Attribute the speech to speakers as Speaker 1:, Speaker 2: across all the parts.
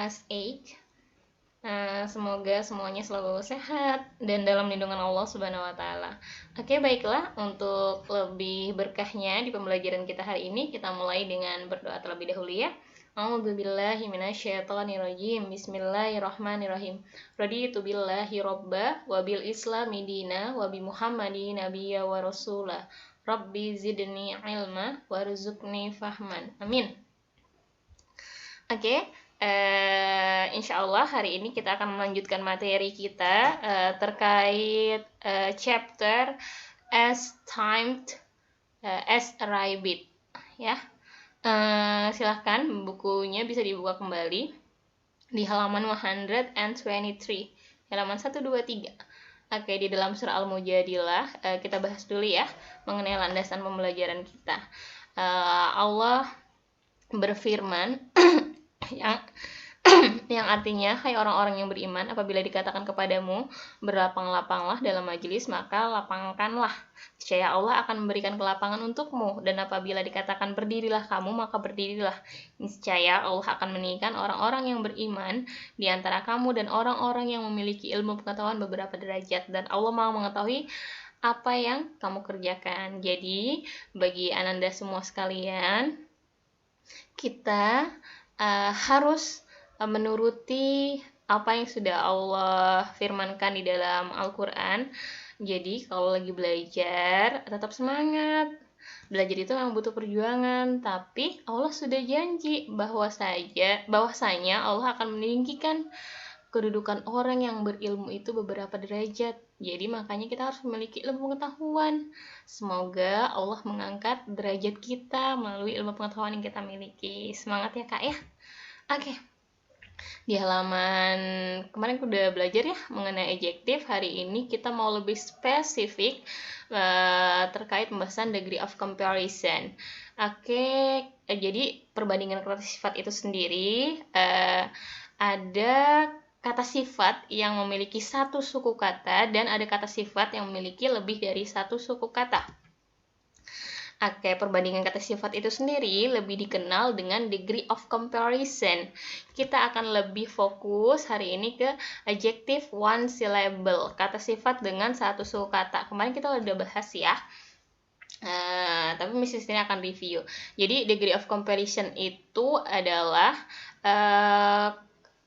Speaker 1: kelas 8. Semoga semuanya selalu sehat dan dalam lindungan Allah Subhanahu wa Ta'ala. Oke, baiklah, untuk lebih berkahnya di pembelajaran kita hari ini, kita mulai dengan berdoa terlebih dahulu ya. A'udzubillahi minasyaitonirrajim. Bismillahirrahmanirrahim. Raditu billahi robba wa bil islami dina wa bi Muhammadin nabiyya wa rasulah. Rabbi zidni ilma warzuqni fahman. Amin. Oke. Insya Allah hari ini kita akan melanjutkan materi kita terkait chapter as timed as a rabbit ya. Silahkan bukunya bisa dibuka kembali di halaman 123, halaman 123. Oke, di dalam surah Al-Mujadilah kita bahas dulu ya mengenai landasan pembelajaran kita. Allah berfirman yang artinya, hai orang-orang yang beriman, apabila dikatakan kepadamu berlapang-lapanglah dalam majelis, maka lapangkanlah. Niscaya Allah akan memberikan kelapangan untukmu. Dan apabila dikatakan berdirilah kamu, maka berdirilah. Niscaya Allah akan meninggikan orang-orang yang beriman di antara kamu dan orang-orang yang memiliki ilmu pengetahuan beberapa derajat. Dan Allah Maha mengetahui apa yang kamu kerjakan. Jadi, bagi Ananda semua sekalian, kita harus menuruti apa yang sudah Allah firmankan di dalam Al-Quran. Jadi kalau lagi belajar tetap semangat. Belajar itu memang butuh perjuangan, tapi Allah sudah janji bahwasanya Allah akan meninggikan kedudukan orang yang berilmu itu beberapa derajat. Jadi makanya kita harus memiliki ilmu pengetahuan. Semoga Allah mengangkat derajat kita melalui ilmu pengetahuan yang kita miliki. Semangat ya Kak ya. Oke. Di halaman kemarin udah belajar ya mengenai adjektif. Hari ini kita mau lebih spesifik terkait pembahasan degree of comparison. Oke, jadi perbandingan kata sifat itu sendiri ada kata sifat yang memiliki satu suku kata dan ada kata sifat yang memiliki lebih dari satu suku kata. Oke, perbandingan kata sifat itu sendiri lebih dikenal dengan degree of comparison. Kita akan lebih fokus hari ini ke adjective one syllable, kata sifat dengan satu suku kata. Kemarin kita udah bahas ya. Tapi Mrs. ini akan review. Jadi degree of comparison itu adalah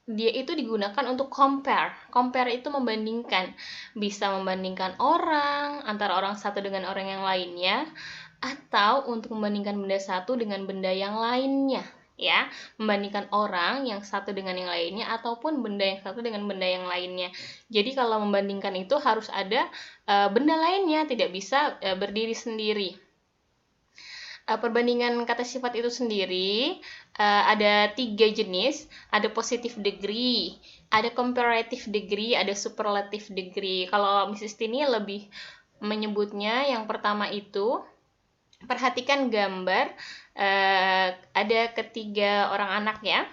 Speaker 1: dia itu digunakan untuk compare. Compare itu membandingkan. Bisa membandingkan orang, antara orang satu dengan orang yang lainnya, atau untuk membandingkan benda satu dengan benda yang lainnya. Ya, membandingkan orang yang satu dengan yang lainnya, ataupun benda yang satu dengan benda yang lainnya. Jadi kalau membandingkan itu harus ada benda lainnya, tidak bisa berdiri sendiri. Perbandingan kata sifat itu sendiri ada 3 jenis, ada positive degree, ada comparative degree, ada superlative degree. Kalau Mrs. Tini lebih menyebutnya yang pertama itu, perhatikan gambar, ada ketiga orang anak ya.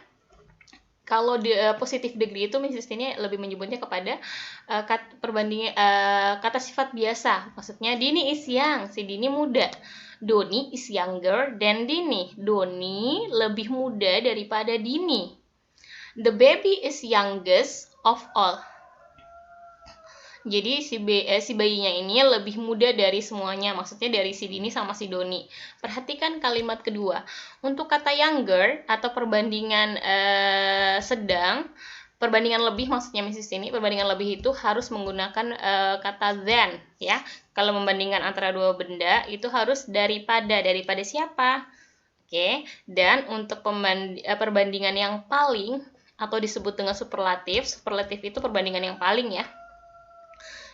Speaker 1: Kalau di positive degree itu Mrs. Tini lebih menyebutnya kepada kata sifat biasa. Maksudnya Dini is young, si Dini muda. Doni is younger than Dini. Doni lebih muda daripada Dini. The baby is youngest of all. Jadi si bayinya ini lebih muda dari semuanya, maksudnya dari si Dini sama si Doni. Perhatikan kalimat kedua. Untuk kata younger atau perbandingan sedang, perbandingan lebih maksudnya Mrs. ini, perbandingan lebih itu harus menggunakan kata than ya. Kalau membandingkan antara dua benda itu harus daripada siapa? Oke. Dan untuk perbandingan yang paling atau disebut dengan superlatif itu perbandingan yang paling ya.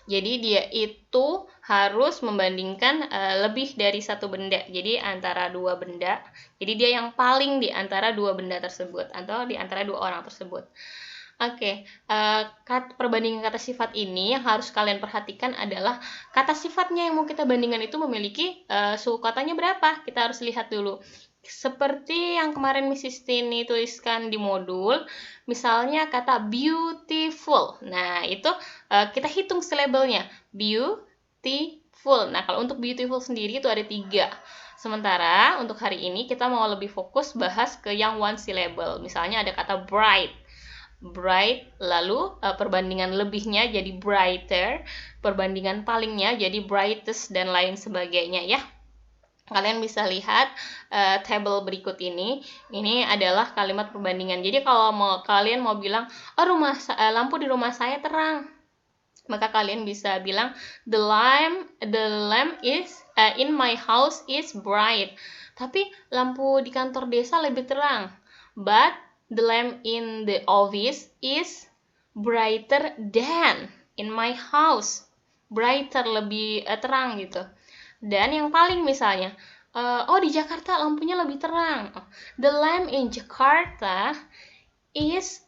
Speaker 1: Jadi dia itu harus membandingkan lebih dari satu benda. Jadi antara dua benda. Jadi dia yang paling di antara dua benda tersebut atau di antara dua orang tersebut. Oke, perbandingan kata sifat ini yang harus kalian perhatikan adalah kata sifatnya yang mau kita bandingkan itu memiliki suku katanya berapa. Kita harus lihat dulu. Seperti yang kemarin Mrs. Tini tuliskan di modul, misalnya kata beautiful. Nah, itu kita hitung syllable-nya. Beautiful. Nah, kalau untuk beautiful sendiri itu ada 3. Sementara untuk hari ini kita mau lebih fokus bahas ke yang one syllable. Misalnya ada kata bright. bright, lalu perbandingan lebihnya jadi brighter, perbandingan palingnya jadi brightest, dan lain sebagainya ya. Kalian bisa lihat table berikut ini. Ini adalah kalimat perbandingan. Jadi kalau kalian mau bilang, oh lampu di rumah saya terang, maka kalian bisa bilang the lamp is in my house is bright. Tapi lampu di kantor desa lebih terang. But the lamp in the office is brighter than in my house. Brighter, lebih terang gitu. Dan yang paling misalnya, di Jakarta lampunya lebih terang. The lamp in Jakarta is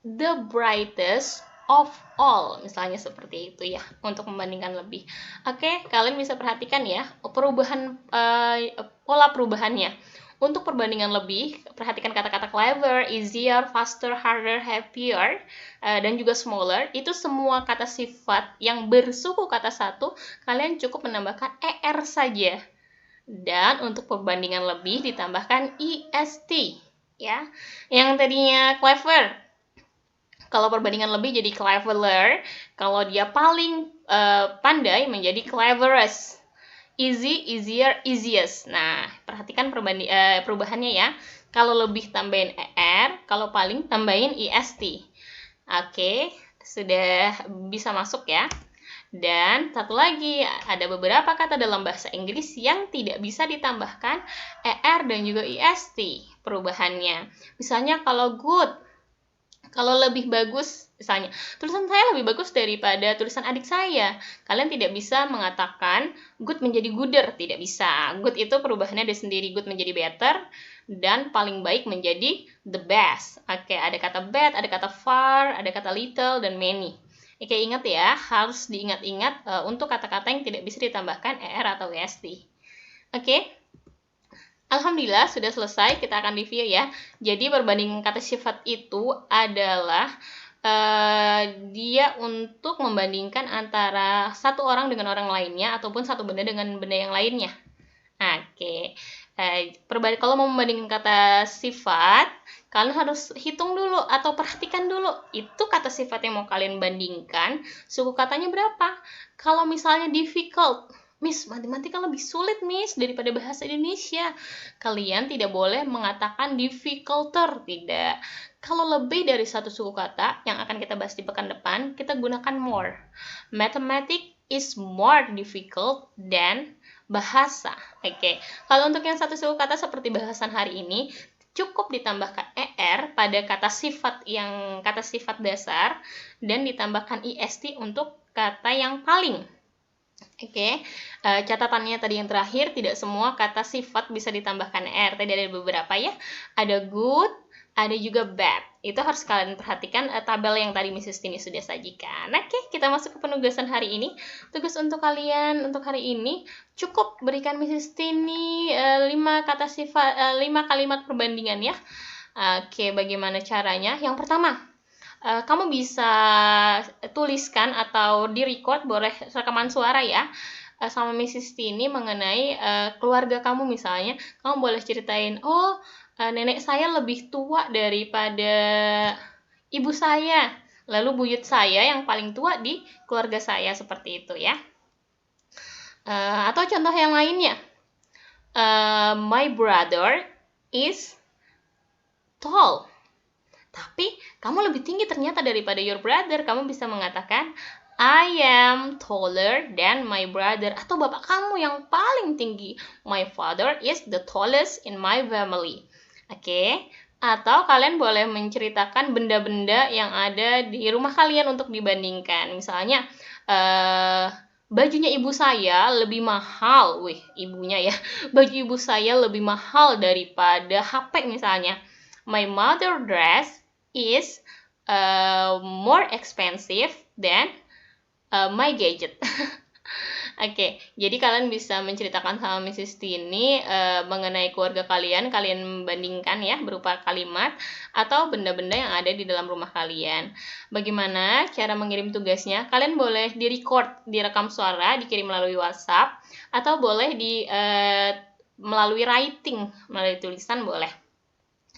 Speaker 1: the brightest of all. Misalnya seperti itu ya, untuk membandingkan lebih. Oke, kalian bisa perhatikan ya, pola perubahannya. Untuk perbandingan lebih, perhatikan kata-kata clever, easier, faster, harder, happier, dan juga smaller. Itu semua kata sifat yang bersuku kata satu, kalian cukup menambahkan er saja. Dan untuk perbandingan lebih ditambahkan est ya. Yang tadinya clever, kalau perbandingan lebih jadi cleverer, kalau dia paling pandai menjadi cleverest. Easy, easier, easiest. Nah, perhatikan perubahannya ya. Kalau lebih tambahin er, kalau paling tambahin est. Oke, sudah bisa masuk ya. Dan satu lagi, ada beberapa kata dalam bahasa Inggris yang tidak bisa ditambahkan er dan juga est perubahannya. Misalnya kalau good, kalau lebih bagus, misalnya tulisan saya lebih bagus daripada tulisan adik saya, kalian tidak bisa mengatakan good menjadi gooder, tidak bisa. Good itu perubahannya ada sendiri, good menjadi better, dan paling baik menjadi the best. Oke, ada kata bad, ada kata far, ada kata little, dan many. Oke, ingat ya, harus diingat-ingat untuk kata-kata yang tidak bisa ditambahkan er atau est. Oke, alhamdulillah sudah selesai, kita akan review ya. Jadi perbandingan kata sifat itu adalah dia untuk membandingkan antara satu orang dengan orang lainnya ataupun satu benda dengan benda yang lainnya. Oke, kalau mau membandingkan kata sifat, kalian harus hitung dulu atau perhatikan dulu itu kata sifat yang mau kalian bandingkan, suku katanya berapa. Kalau misalnya difficult, Miss, matematika lebih sulit, Miss, daripada bahasa Indonesia. Kalian tidak boleh mengatakan difficulter, tidak. Kalau lebih dari satu suku kata, yang akan kita bahas di pekan depan, kita gunakan more. Mathematics is more difficult than bahasa. Oke. Kalau untuk yang satu suku kata seperti bahasan hari ini, cukup ditambahkan er pada kata sifat dasar, dan ditambahkan est untuk kata yang paling. Oke, catatannya tadi yang terakhir, tidak semua kata sifat bisa ditambahkan er. Tadi ada beberapa ya, ada good, ada juga bad. Itu harus kalian perhatikan tabel yang tadi Mrs. Tini sudah sajikan. Oke, kita masuk ke penugasan hari ini. Tugas untuk kalian untuk hari ini, cukup berikan Mrs. Tini 5 kalimat perbandingan ya. Oke, bagaimana caranya? Yang pertama, kamu bisa tuliskan atau di-record, boleh rekaman suara ya, sama Mrs. Tini mengenai keluarga kamu misalnya. Kamu boleh ceritain, nenek saya lebih tua daripada ibu saya, lalu buyut saya yang paling tua di keluarga saya, seperti itu ya. Atau contoh yang lainnya, my brother is tall. Tapi kamu lebih tinggi ternyata daripada your brother. Kamu bisa mengatakan I am taller than my brother. Atau bapak kamu yang paling tinggi. My father is the tallest in my family. Oke. Atau kalian boleh menceritakan benda-benda yang ada di rumah kalian untuk dibandingkan. Misalnya bajunya ibu saya lebih mahal. Ibunya ya. Baju ibu saya lebih mahal daripada HP misalnya. My mother dress is more expensive than my gadget. Oke, jadi kalian bisa menceritakan sama Mrs. Tini mengenai keluarga kalian bandingkan ya berupa kalimat atau benda-benda yang ada di dalam rumah kalian. Bagaimana cara mengirim tugasnya? Kalian boleh di-record, direkam suara, dikirim melalui WhatsApp, atau boleh melalui writing, melalui tulisan boleh.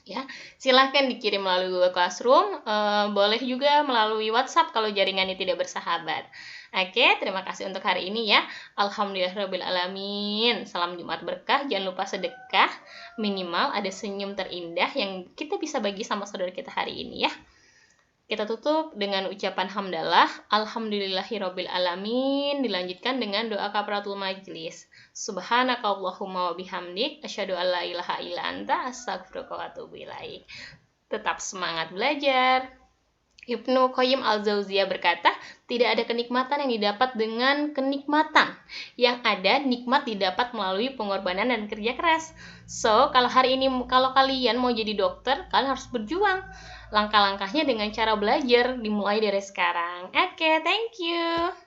Speaker 1: ya. Silahkan dikirim melalui Google Classroom, boleh juga melalui WhatsApp kalau jaringannya tidak bersahabat. Oke, terima kasih untuk hari ini ya. Alhamdulillahirrabbilalamin. Salam Jumat berkah, jangan lupa sedekah, minimal ada senyum terindah yang kita bisa bagi sama saudara kita hari ini ya. Kita tutup dengan ucapan hamdalah, alhamdulillahirrabbilalamin, dilanjutkan dengan doa kafaratul majlis. Subhanakallahumma wa bihamdik, asyhadu an la ilaha illa anta, astaghfiruka wa atubu ilaik. Tetap semangat belajar. Ibnu Qayyim al-Jauziyah berkata, tidak ada kenikmatan yang didapat dengan kenikmatan. Yang ada, nikmat didapat melalui pengorbanan dan kerja keras. So, kalau hari ini, kalau kalian mau jadi dokter, kalian harus berjuang. Langkah-langkahnya dengan cara belajar, dimulai dari sekarang. Oke, thank you.